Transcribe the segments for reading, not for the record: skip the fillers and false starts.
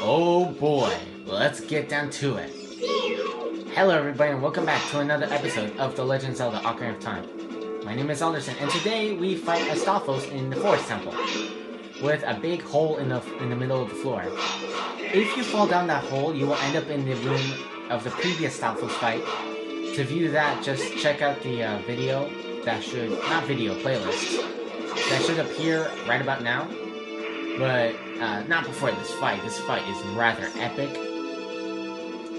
Oh boy, let's get down to it. Hello everybody and welcome back to another episode of The Legend of Zelda Ocarina of Time. My name is Alderson and today we fight Astolfos in the Forest Temple with a big hole in the middle of the floor. If you fall down that hole, you will end up in the room of the previous Astolfos fight. To view that, just check out the video that should, not video, playlist, that should appear right about now. But not before this fight. This fight is rather epic.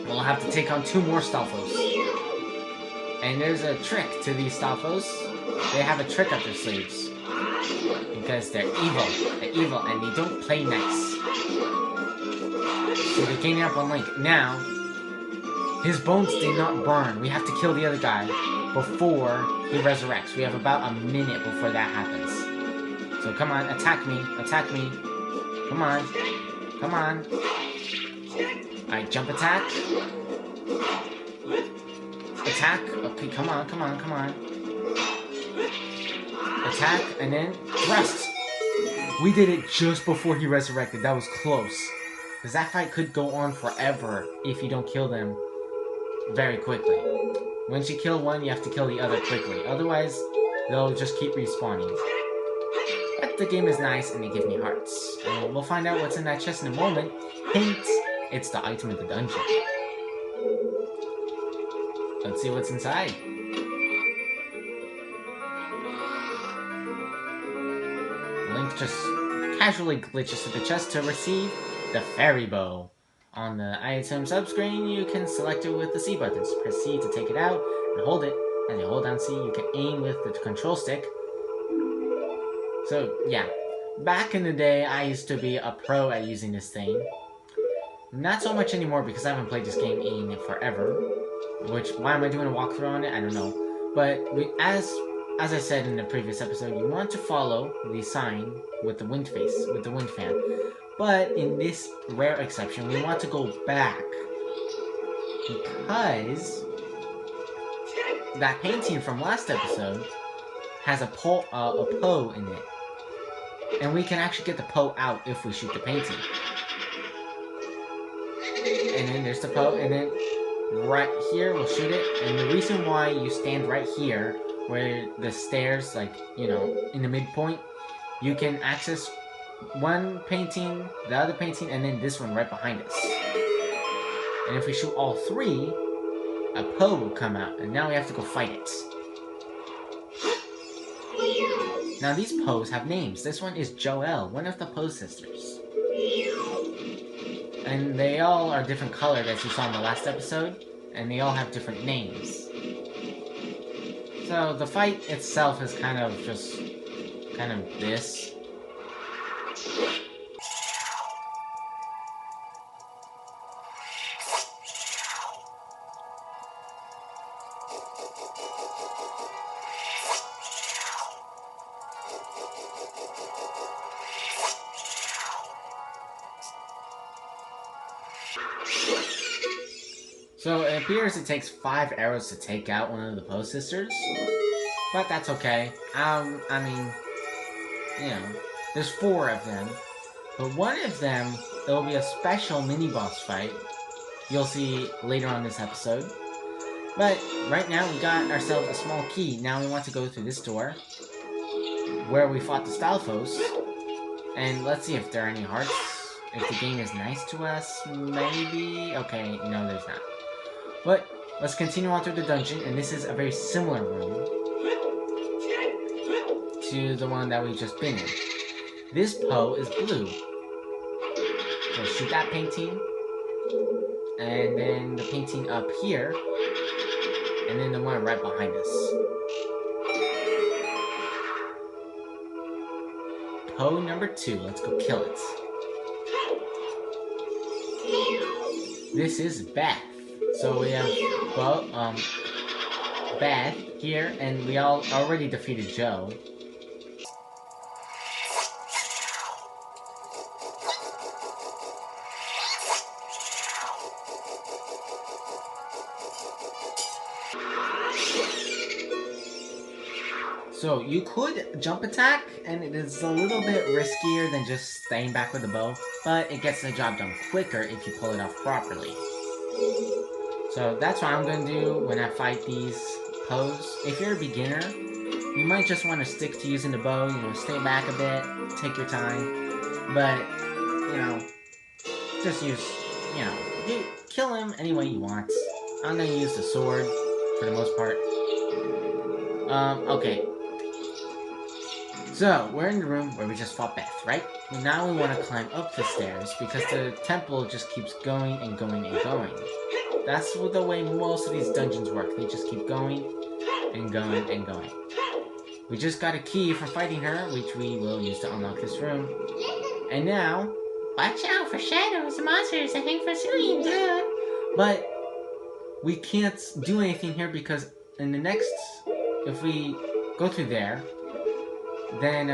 We'll have to take on two more Stalfos. And there's a trick to these Stalfos. They have a trick up their sleeves. Because they're evil. They're evil and they don't play nice. So they're gaining up on Link. Now, his bones did not burn. We have to kill the other guy before he resurrects. We have about a minute before that happens. So come on, attack me. Attack me. Come on. Come on. Alright, jump attack. Attack. Okay, come on, come on, come on. Attack, and then thrust. We did it just before he resurrected. That was close. Because that fight could go on forever if you don't kill them very quickly. Once you kill one, you have to kill the other quickly. Otherwise, they'll just keep respawning. But the game is nice and they give me hearts. And we'll find out what's in that chest in a moment. Hint, it's the item of the dungeon. Let's see what's inside. Link just casually glitches to the chest to receive the fairy bow. On the item subscreen, you can select it with the C buttons. Press C to take it out and hold it. As you hold down C, you can aim with the control stick. So, yeah. Back in the day, I used to be a pro at using this thing. Not so much anymore because I haven't played this game in forever. Which, why am I doing a walkthrough on it? I don't know. But, as I said in the previous episode, you want to follow the sign with the wind face, with the wind fan. But, in this rare exception, we want to go back. Because that painting from last episode has a Poe in it. And we can actually get the Poe out if we shoot the painting. And then there's the Poe, and then right here we'll shoot it. And the reason why you stand right here, where the stairs, like, you know, in the midpoint, you can access one painting, the other painting, and then this one right behind us. And if we shoot all three, a Poe will come out, and now we have to go fight it. Now these Poes have names. This one is Joelle, one of the Poe sisters. And they all are different colored as you saw in the last episode, and they all have different names. So the fight itself is kind of this. So it appears it takes 5 arrows to take out one of the Poe sisters, but that's okay. I mean, you know, there's 4 of them, but one of them, it'll be a special mini-boss fight. You'll see later on this episode. But right now we got ourselves a small key. Now we want to go through this door, where we fought the Stalfos, and let's see if there are any hearts. If the game is nice to us, maybe? Okay, no, there's not. But let's continue on through the dungeon, and this is a very similar room to the one that we've just been in. This Poe is blue. So shoot that painting, and then the painting up here, and then the one right behind us. Poe number 2, let's go kill it. This is Beth. So we have Beth here, and we all already defeated Joe. So you could jump attack, and it is a little bit riskier than just staying back with the bow, but it gets the job done quicker if you pull it off properly. So that's what I'm going to do when I fight these pose. If you're a beginner, you might just want to stick to using the bow, stay back a bit, take your time, but, just use, you kill him any way you want. I'm going to use the sword for the most part. Okay. So, we're in the room where we just fought Beth, right? Now we want to climb up the stairs because the temple just keeps going and going and going. That's the way most of these dungeons work. They just keep going and going and going. We just got a key for fighting her, which we will use to unlock this room. And now, watch out for shadows and monsters that hang for shooting, dude. But we can't do anything here because in the next, if we go through there, then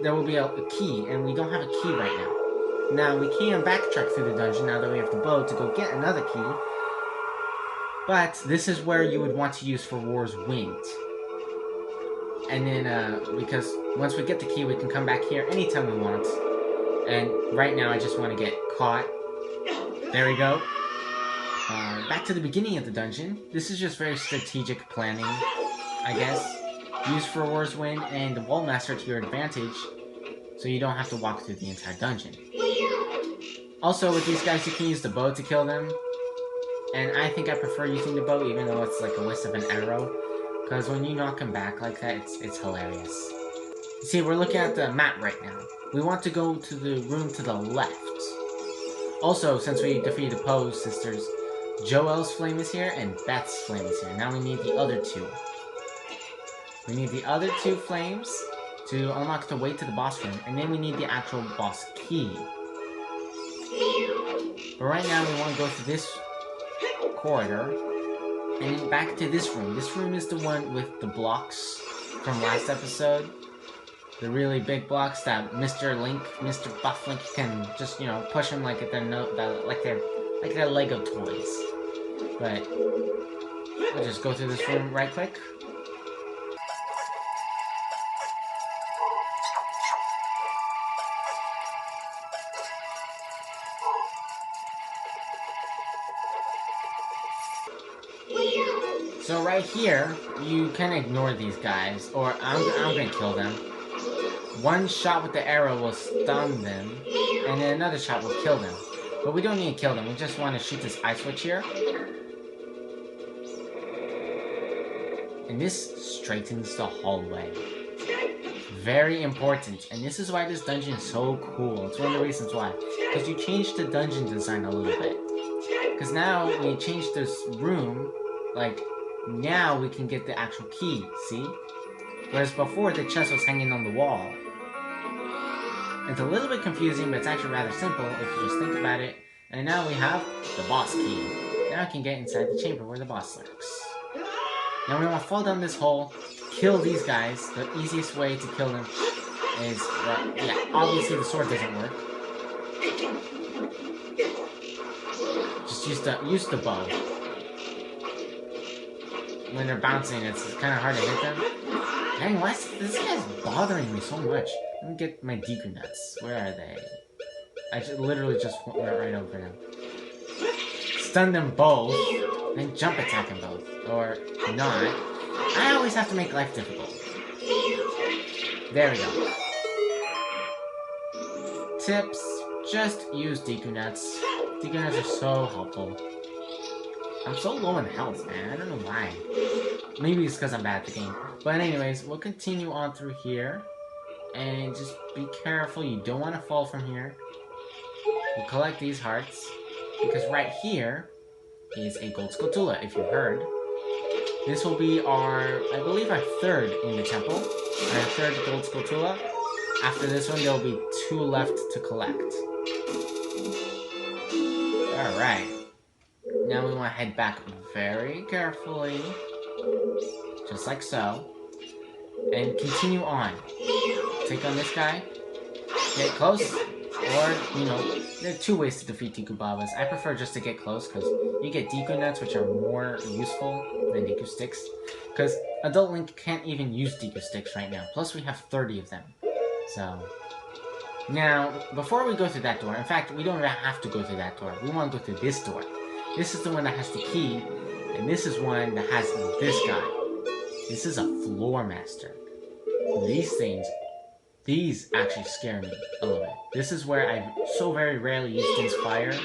there will be a key, and we don't have a key right now. Now we can backtrack through the dungeon now that we have the bow to go get another key. But this is where you would want to use for War's Wind. And then, because once we get the key, we can come back here anytime we want. And right now, I just want to get caught. There we go. Back to the beginning of the dungeon. This is just very strategic planning, I guess. Use for War's Wind and the Wall Master to your advantage, so you don't have to walk through the entire dungeon. Also, with these guys, you can use the bow to kill them. And I think I prefer using the bow, even though it's like a waste of an arrow. Because when you knock him back like that, it's hilarious. You see, we're looking at the map right now. We want to go to the room to the left. Also, since we defeated the Poe sisters, Joel's flame is here and Beth's flame is here. Now we need the other two. We need the other two flames to unlock the way to the boss room, and then we need the actual boss key. But right now we want to go through this corridor, and then back to this room. This room is the one with the blocks from last episode. The really big blocks that Mr. Buff Link can just, push them like they're Lego toys. But we'll just go through this room right quick. So right here, you can ignore these guys, or I'm gonna kill them. One shot with the arrow will stun them, and then another shot will kill them. But we don't need to kill them, we just want to shoot this eye switch here. And this straightens the hallway. Very important, and this is why this dungeon is so cool. It's one of the reasons why. Because you changed the dungeon design a little bit. Because now, when you change this room, now we can get the actual key, see? Whereas before, the chest was hanging on the wall. It's a little bit confusing, but it's actually rather simple if you just think about it. And now we have the boss key. Now I can get inside the chamber where the boss lurks. Now we want to fall down this hole, kill these guys. The easiest way to kill them is, obviously the sword doesn't work. Just use the bow. When they're bouncing, it's kind of hard to hit them. Dang, why is this guy's bothering me so much? Let me get my Deku Nuts. Where are they? I literally just went right over them. Stun them both, then jump attack them both. Or not. I always have to make life difficult. There we go. Tips, just use Deku Nuts. Deku Nuts are so helpful. I'm so low in health, man. I don't know why. Maybe it's because I'm bad at the game. But anyways, we'll continue on through here. And just be careful. You don't want to fall from here. We'll collect these hearts. Because right here is a gold scutula, if you've heard. This will be I believe our third in the temple. Our third gold scutula. After this one, there'll be 2 left to collect. Alright. Now we want to head back very carefully, just like so, and continue on. Take on this guy, get close, Or, you know, there are two ways to defeat Deku Babas. I prefer just to get close, because you get Deku Nuts, which are more useful than Deku Sticks. Because Adult Link can't even use Deku Sticks right now. Plus, we have 30 of them. So... Now, before we go through that door, in fact, we don't even have to go through that door. We want to go through this door. This is the one that has the key, and this is one that has this guy. This is a Floor Master. These things, these actually scare me a little bit. This is where I so very rarely use Din's Fire. So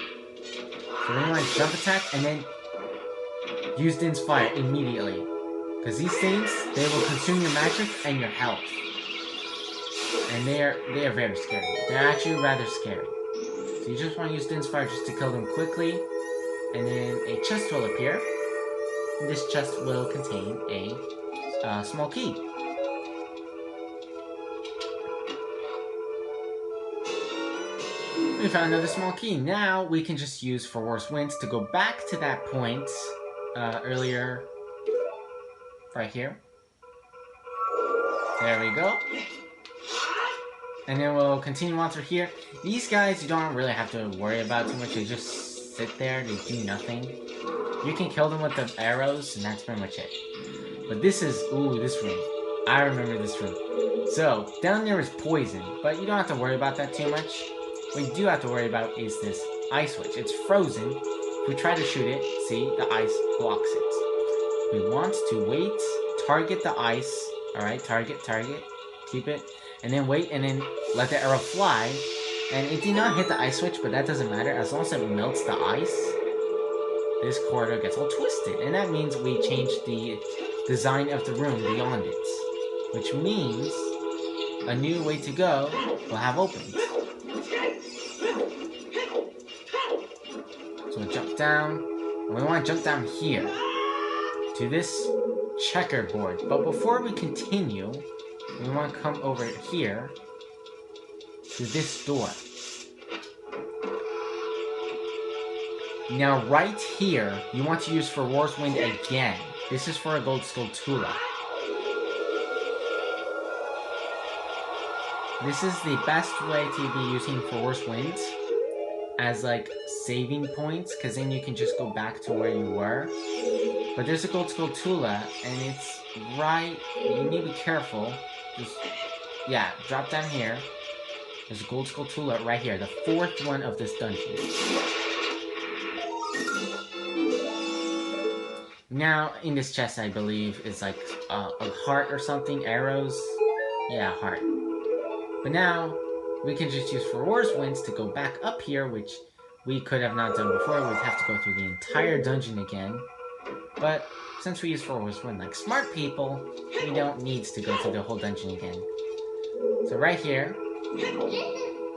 then you want to jump attack, and then use Din's Fire immediately. Because these things, they will consume your magic and your health. And they are very scary. They're actually rather scary. So you just want to use Din's Fire just to kill them quickly. And then a chest will appear. And this chest will contain a small key. We found another small key. Now we can just use For Worse Winds to go back to that point earlier. Right here. There we go. And then we'll continue on through here. These guys, you don't really have to worry about too much. They just sit there. They do nothing. You can kill them with the arrows, and that's pretty much it. But this is... Ooh, this room. I remember this room. So, down there is poison. But you don't have to worry about that too much. What you do have to worry about is this ice switch. It's frozen. If we try to shoot it, see, the ice blocks it. We want to wait, target the ice. Alright, target. Keep it. And then wait, and then let the arrow fly. And it did not hit the ice switch, but that doesn't matter. As long as it melts the ice, this corridor gets all twisted. And that means we change the design of the room beyond it. Which means a new way to go will have opened. So we'll jump down. And we want to jump down here to this checkerboard. But before we continue, we want to come over here to this door. Now right here, you want to use For Worse Wind again. This is for a Gold Skull Tula. This is the best way to be using For Worse Winds as like saving points, because then you can just go back to where you were. But there's a Gold Skull Tula, and it's right... You need to be careful. Just... Yeah, drop down here. There's a Gold Skull Tula right here, the fourth one of this dungeon. Now, in this chest, I believe, is like a heart or something, arrows. Yeah, heart. But now, we can just use For Worse Winds to go back up here, which we could have not done before. We'd have to go through the entire dungeon again. But since we use For Worse Wind like smart people, we don't need to go through the whole dungeon again. So right here...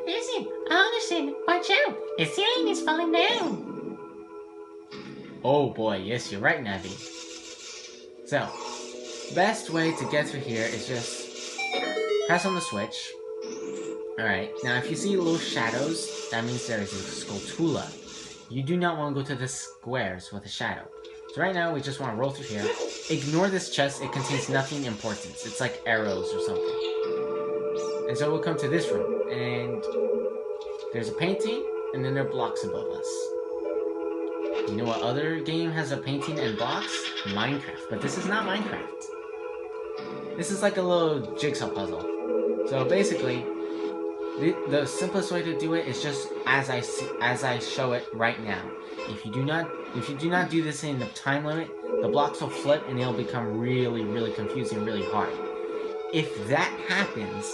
Listen, Anderson, watch out! The ceiling is falling down! Oh boy, yes, you're right, Navi. So, best way to get through here is just press on the switch. Alright, now if you see little shadows, that means there is a Skulltula. You do not want to go to the squares with a shadow. So right now, we just want to roll through here. Ignore this chest, it contains nothing important. It's like arrows or something. And so we'll come to this room, and there's a painting, and then there are blocks above us. You know what other game has a painting and blocks? Minecraft. But this is not Minecraft. This is like a little jigsaw puzzle. So basically, the simplest way to do it is just as I show it right now. If you do not do this in the time limit, the blocks will flip and it'll become really, really confusing, really hard. If that happens,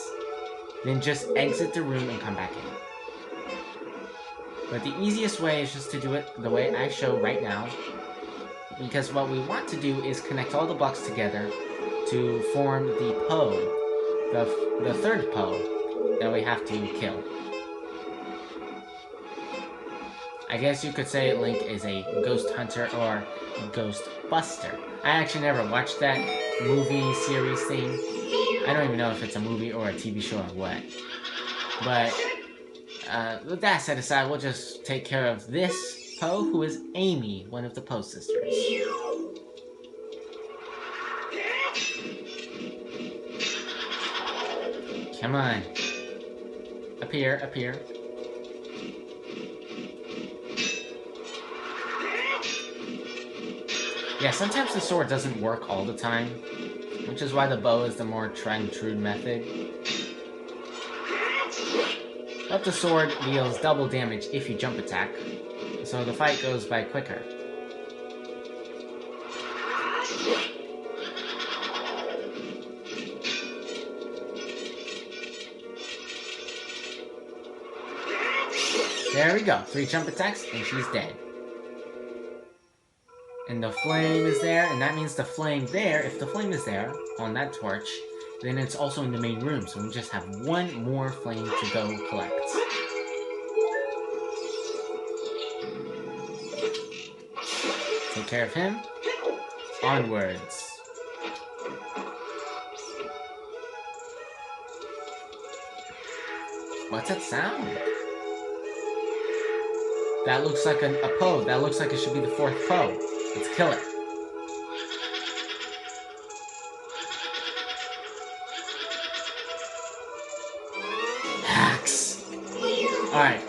then just exit the room and come back in. But the easiest way is just to do it the way I show right now, because what we want to do is connect all the blocks together to form the Poe, the third Poe that we have to kill. I guess you could say Link is a ghost hunter or ghost buster. I actually never watched that movie series thing. I don't even know if it's a movie or a TV show or what. But with that set aside, we'll just take care of this Poe, who is Amy, one of the Poe sisters. Come on. Up here, up here. Yeah, sometimes the sword doesn't work all the time, which is why the bow is the more tried and true method. But the sword deals double damage if you jump attack, so the fight goes by quicker. There we go, 3 jump attacks and she's dead. And the flame is there, and that means the flame there, if the flame is there on that torch, then it's also in the main room, so we just have 1 more flame to go collect. Take care of him. Onwards. What's that sound? That looks like a Poe. That looks like it should be the 4th Poe. Let's kill it. Hacks! Alright,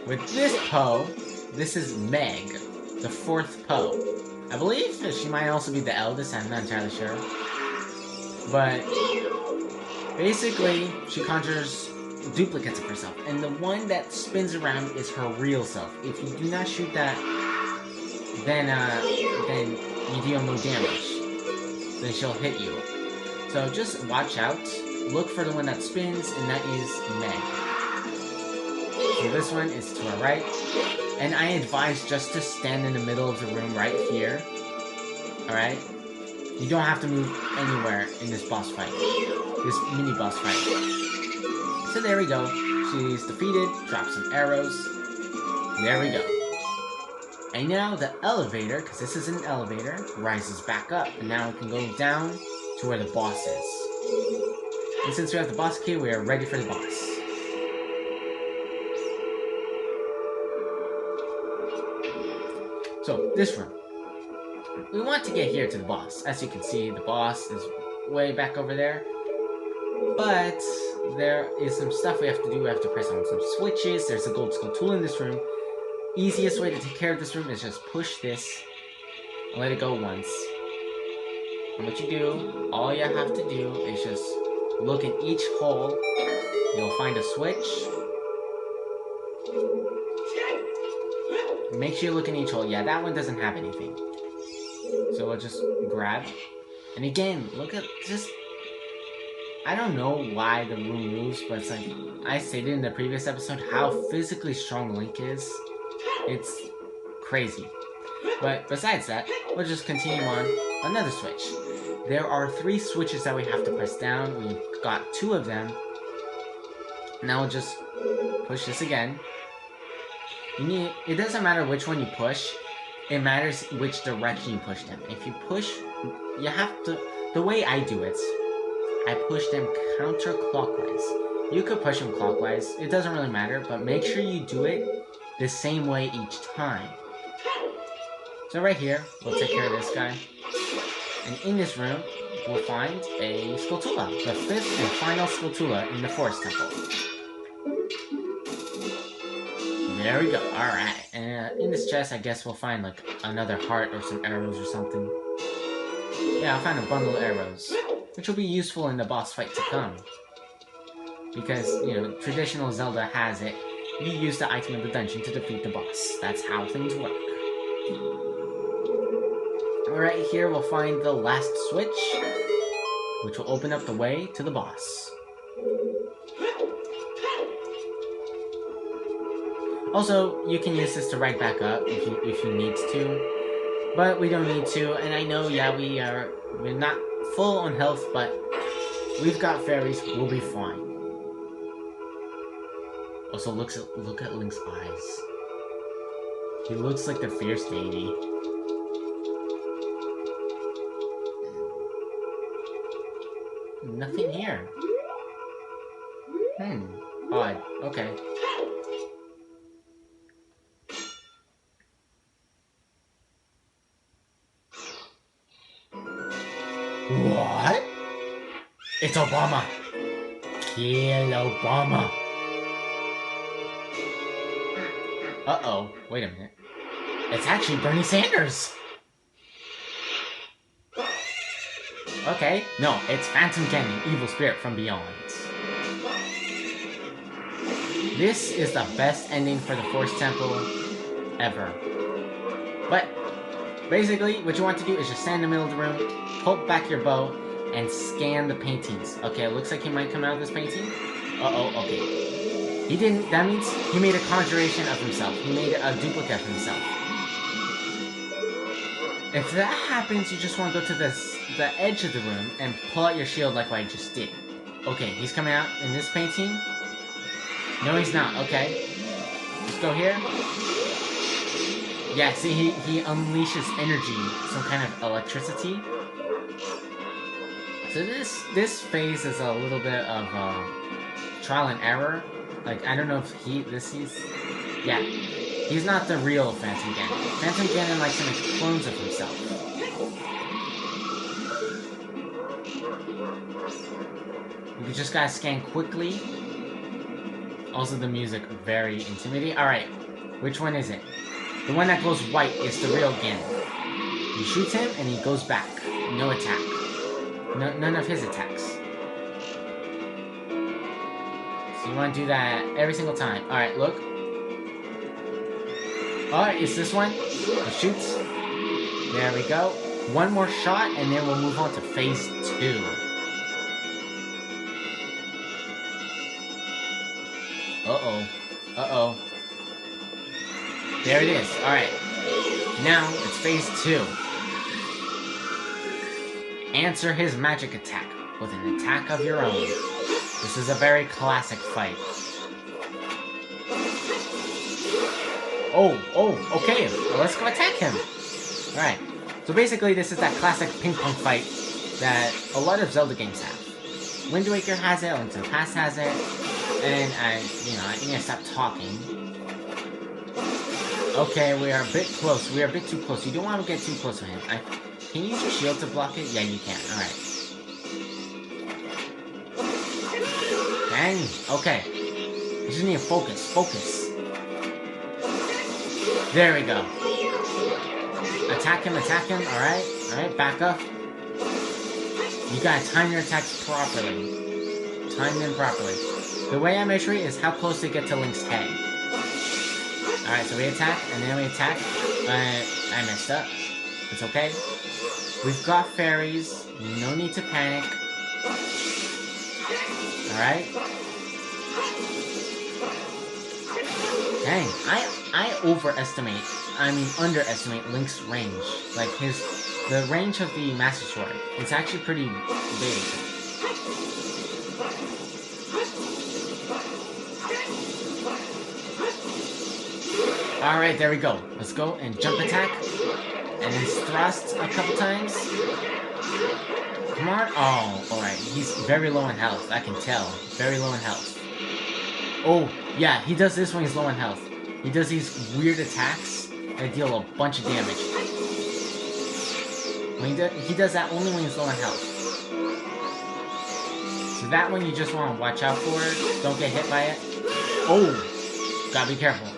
with this Poe, this is Meg, the 4th Poe. I believe she might also be the eldest, I'm not entirely sure. But basically, she conjures duplicates of herself, and the one that spins around is her real self. If you do not shoot that, then you deal no damage. Then she'll hit you. So just watch out. Look for the one that spins, and that is Meg. So this one is to our right, and I advise just to stand in the middle of the room right here. Alright? You don't have to move anywhere in this boss fight. This mini boss fight. So there we go. She's defeated. Drop some arrows. There we go. And now the elevator, because this is an elevator, rises back up. And now we can go down to where the boss is. And since we have the boss key, we are ready for the boss. So, this room. We want to get here to the boss. As you can see, the boss is way back over there. But there is some stuff we have to do. We have to press on some switches. There's a gold skull tool in this room. Easiest way to take care of this room is just push this and let it go once. And what you do, all you have to do is just look in each hole. You'll find a switch. Make sure you look in each hole. Yeah, that one doesn't have anything. So we'll just grab. And again, look at just... I don't know why the room moves, but it's like I stated in the previous episode how physically strong Link is. It's crazy. But besides that, we'll just continue on another switch. There are 3 switches that we have to press down. We've got 2 of them. Now we'll just push this again. It doesn't matter which one you push. It matters which direction you push them. If you push, you have to... The way I do it, I push them counterclockwise. You could push them clockwise. It doesn't really matter, but make sure you do it the same way each time. So right here, we'll take care of this guy. And in this room, we'll find a Skulltula. The 5th and final Skulltula in the Forest Temple. There we go. Alright. And in this chest, I guess we'll find like another heart or some arrows or something. Yeah, I'll find a bundle of arrows, which will be useful in the boss fight to come. Because, you know, traditional Zelda has it. You use the item in the dungeon to defeat the boss. That's how things work. Right here, we'll find the last switch, which will open up the way to the boss. Also, you can use this to ride back up if you need to, but we don't need to. And I know, yeah, we're not full on health, but we've got fairies. We'll be fine. Also, look at Link's eyes. He looks like the fierce deity. Nothing here. Odd. Okay. What? It's Obama. Kill Obama. Uh-oh. Wait a minute. It's actually Bernie Sanders. Okay, no, it's Phantom Ganon, evil spirit from beyond. This is the best ending for the Forest Temple ever. But basically, what you want to do is just stand in the middle of the room, pull back your bow, and scan the paintings. Okay, it looks like he might come out of this painting. Uh-oh, okay. He didn't. That means he made a conjuration of himself. He made a duplicate of himself. If that happens, you just want to go to the edge of the room and pull out your shield like what I just did. Okay, he's coming out in this painting. No, he's not. Okay. Let's go here. Yeah, see, he unleashes energy, some kind of electricity. So this phase is a little bit of trial and error. Like, I don't know if yeah, he's not the real Phantom Ganon. Phantom Ganon likes to make clones of himself. You just gotta scan quickly. Also, the music, very intimidating. Alright, which one is it? The one that goes white is the real Ganon. You shoot him, and he goes back. No attack. None of his attacks. So you want to do that every single time. Alright, look. Alright, it's this one. It shoots. There we go. One more shot, and then we'll move on to phase 2. Uh-oh. Uh-oh. There it is. Alright. Now, it's phase 2. Answer his magic attack with an attack of your own. This is a very classic fight. Oh, okay. Well, let's go attack him. Alright. So basically, this is that classic ping-pong fight that a lot of Zelda games have. Wind Waker has it, Link to the Past has it, and I need to stop talking. Okay, we are a bit close. We are a bit too close. You don't want to get too close to him. Can you use your shield to block it? Yeah, you can. Alright. Dang. Okay. You just need to focus. Focus. There we go. Attack him. Alright. Alright, back up. You gotta time your attacks properly. Time them properly. The way I measure it is how close they get to Link's head. Alright, so we attack, and then we attack. I messed up. It's okay. We've got fairies. No need to panic. Alright. Dang, I underestimate Link's range. Like, the range of the Master Sword. It's actually pretty big. Alright, there we go. Let's go and jump attack. And then thrust a couple times. Come on. Oh, alright. He's very low in health. I can tell. Very low in health. Oh, yeah. He does this when he's low in health. He does these weird attacks that deal a bunch of damage. He does that only when he's low in health. So that one you just want to watch out for. Don't get hit by it. Oh! Gotta be careful.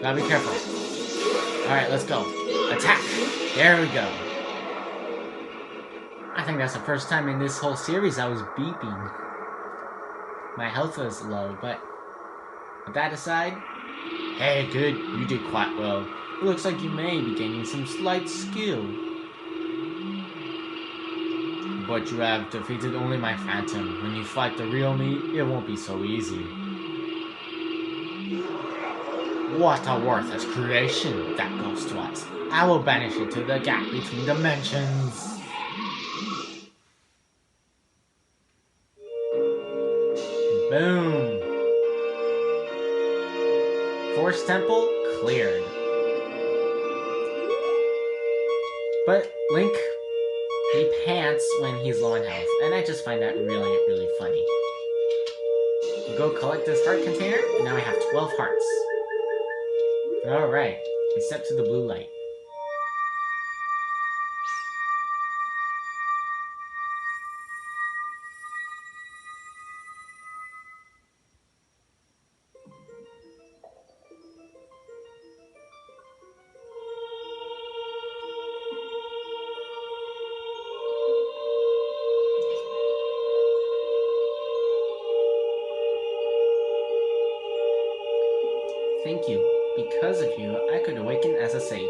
Gotta be careful. Alright, let's go. Attack! There we go. I think that's the first time in this whole series I was beeping. My health was low, but with that aside, hey, good, you did quite well. It looks like you may be gaining some slight skill. But you have defeated only my phantom. When you fight the real me, it won't be so easy. What a worthless creation that ghost was. I will banish it to the gap between dimensions. Boom. Forest Temple cleared. But Link, he pants when he's low in health, and I just find that really, really funny. We go collect this heart container, and now we have 12 hearts. Alright, we step to the blue light. Thank you. Because of you, I could awaken as a sage.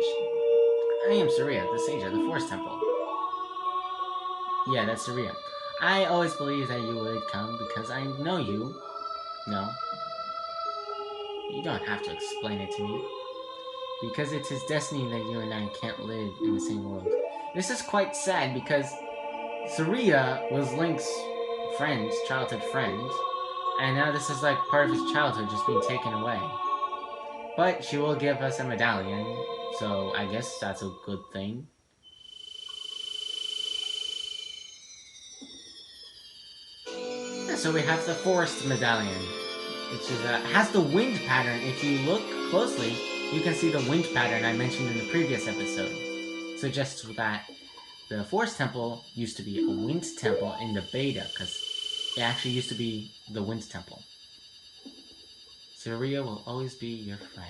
I am Saria, the sage of the Forest Temple. Yeah, that's Saria. I always believed that you would come because I know you. No. You don't have to explain it to me. Because it's his destiny that you and I can't live in the same world. This is quite sad because Saria was Link's friend, childhood friend, and now this is like part of his childhood just being taken away. But she will give us a medallion, so I guess that's a good thing. Yeah, so we have the forest medallion, which is has the wind pattern. If you look closely, you can see the wind pattern I mentioned in the previous episode. Suggests that the Forest Temple used to be a wind temple in the beta, because it actually used to be the wind temple. Saria will always be your friend.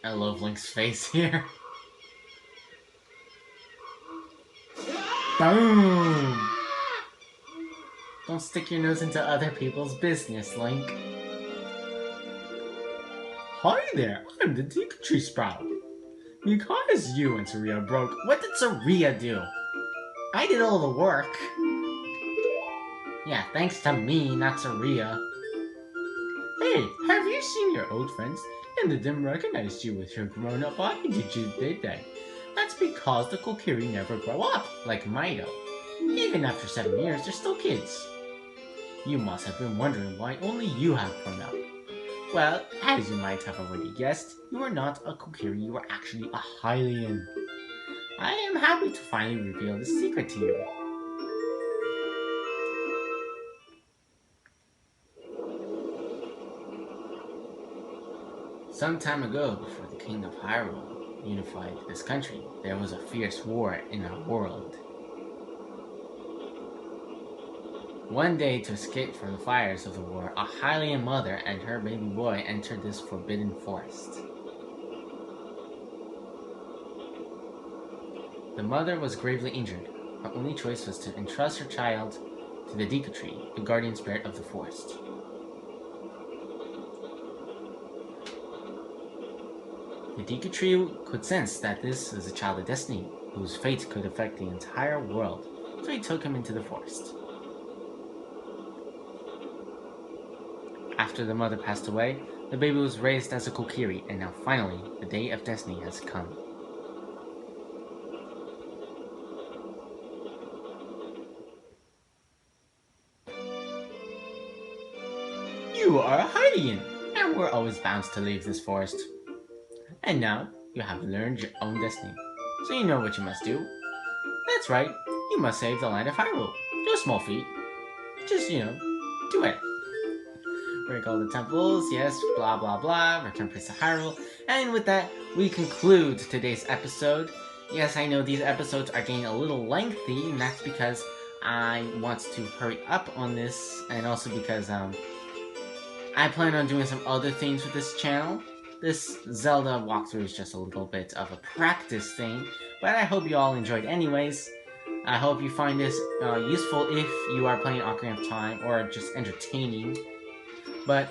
I love Link's face here. Boom! Don't stick your nose into other people's business, Link. Hi there, I'm the Tree Sprout. Because you and Saria broke... What did Saria do? I did all the work. Yeah, thanks to me, not Saria. Hey, have you seen your old friends? And they didn't recognize you with your grown-up body, did they? That's because the Kokiri never grow up, like Mido. Even after 7 years, they're still kids. You must have been wondering why only you have grown up. Well, as you might have already guessed, you are not a Kokiri, you are actually a Hylian. I am happy to finally reveal the secret to you. Some time ago, before the King of Hyrule unified this country, there was a fierce war in our world. One day, to escape from the fires of the war, a Hylian mother and her baby boy entered this forbidden forest. The mother was gravely injured. Her only choice was to entrust her child to the Deku Tree, the guardian spirit of the forest. The Deku Tree could sense that this was a child of destiny, whose fate could affect the entire world, so he took him into the forest. After the mother passed away, the baby was raised as a Kokiri, and now finally, the day of destiny has come. You are a Hylian, and we're always bound to leave this forest. And now, you have learned your own destiny, so you know what you must do. That's right, you must save the land of Hyrule. Do a small feat. Just, do it. Break all the temples, yes, blah blah blah, return place to Hyrule. And with that, we conclude today's episode. Yes, I know these episodes are getting a little lengthy, and that's because I want to hurry up on this, and also because I plan on doing some other things with this channel. This Zelda walkthrough is just a little bit of a practice thing, but I hope you all enjoyed anyways. I hope you find this useful if you are playing Ocarina of Time, or just entertaining. But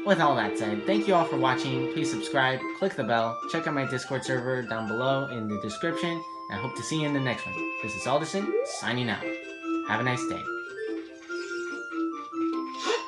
with all that said, thank you all for watching. Please subscribe, click the bell, check out my Discord server down below in the description, and I hope to see you in the next one. This is Alderson, signing out. Have a nice day.